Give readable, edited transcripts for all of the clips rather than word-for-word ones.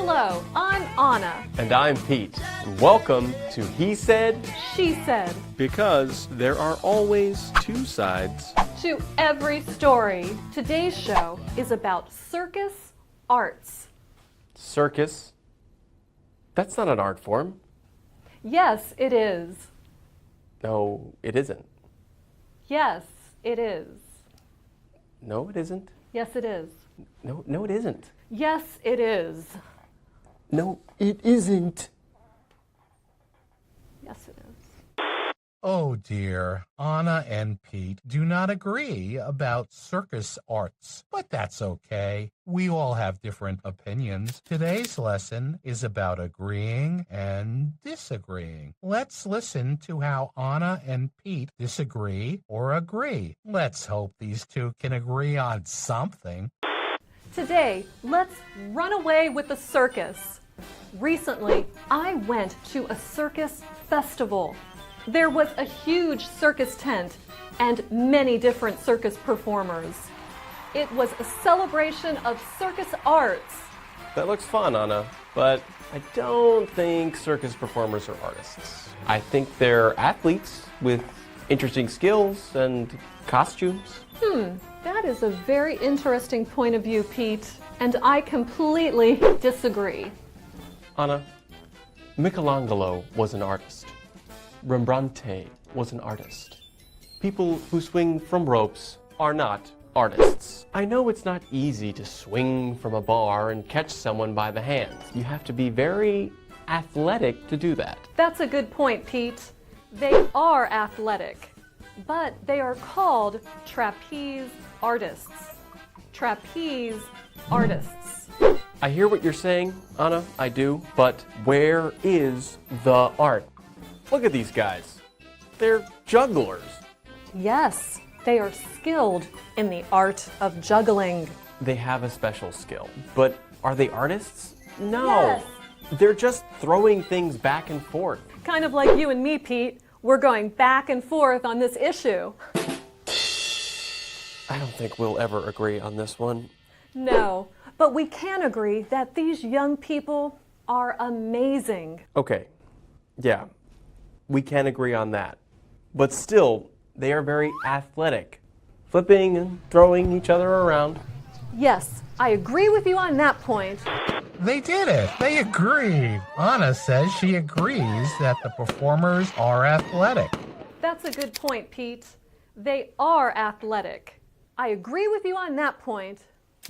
Hello, I'm Anna. And I'm Pete. Welcome to He Said, She Said. Because there are always two sides To every story. Today's show is about circus arts. circus. That's not an art form. Yes, it is. No, it isn't. Yes, it is. No, it isn't. Yes, it is. No, it isn't. Yes, it is. No, it isn't. Yes, it is. Oh dear, Anna and Pete do not agree about circus arts, but that's okay. We all have different opinions. Today's lesson is about agreeing and disagreeing. Let's listen to how Anna and Pete disagree or agree. Let's hope these two can agree on something. Today, let's run away with the circus. Recently, I went to a circus festival. There was a huge circus tent and many different circus performers. It was a celebration of circus arts. That looks fun, Anna, but I don't think circus performers are artists. I think they're athletes with interesting skills and costumes. That is a very interesting point of view, Pete, and I completely disagree. Anna, Michelangelo was an artist. Rembrandt was an artist. People who swing from ropes are not artists. I know it's not easy to swing from a bar and catch someone by the hands. You have to be very athletic to do that. That's a good point, Pete. They are athletic, but they are called trapeze artists. Trapeze artists. I hear what you're saying, Anna, I do, but where is the art? Look at these guys. They're jugglers. Yes, they are skilled in the art of juggling. They have a special skill, but are they artists? No. Yes. They're just throwing things back and forth. Kind of like you and me, Pete. We're going back and forth on this issue. I don't think we'll ever agree on this one. No, but we can agree that these young people are amazing. Okay, yeah, we can agree on that. But still, they are very athletic, flipping and throwing each other around. Yes, I agree with you on that point. They did it. They agreed. Anna says she agrees that the performers are athletic. That's a good point, Pete. They are athletic. I agree with you on that point.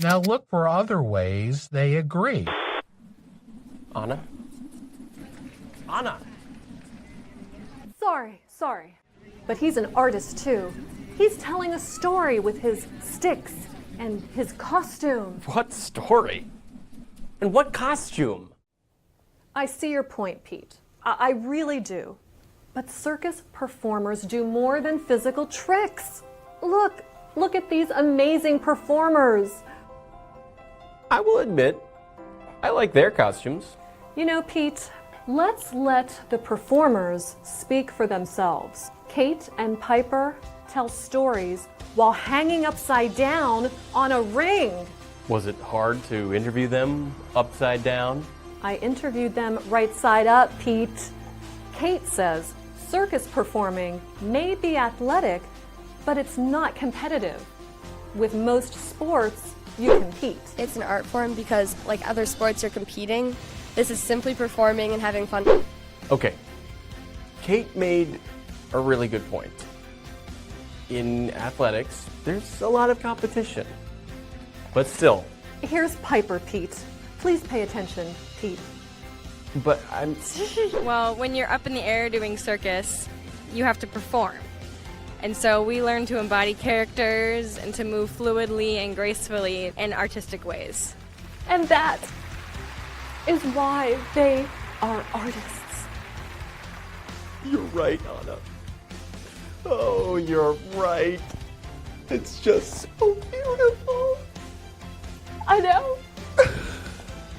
Now look for other ways they agree. Anna? Anna! Sorry. But he's an artist too. He's telling a story with his sticks and his costume. What story? And what costume? I see your point, Pete. I really do. But circus performers do more than physical tricks. Look at these amazing performers. I will admit, I like their costumes. You know, Pete, let's let the performers speak for themselves. Kate and Piper tell stories while hanging upside down on a ring. Was it hard to interview them upside down? I interviewed them right side up, Pete. Kate says circus performing may be athletic, but it's not competitive. With most sports, you compete. It's an art form because, like other sports, you're competing. This is simply performing and having fun. Okay, Kate made a really good point. In athletics, there's a lot of competition. But still. Here's Piper, Pete. Please pay attention, Pete. But I'm... Well, when you're up in the air doing circus, you have to perform. And so we learn to embody characters and to move fluidly and gracefully in artistic ways. And that is why they are artists. You're right, Anna. Oh, you're right. It's just so beautiful. I know.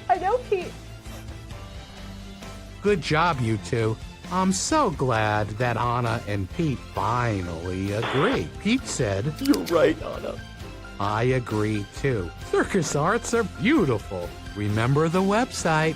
I know, Pete. Good job, you two. I'm so glad that Anna and Pete finally agree. Pete said, You're right, Anna. I agree too. Circus arts are beautiful. Remember the website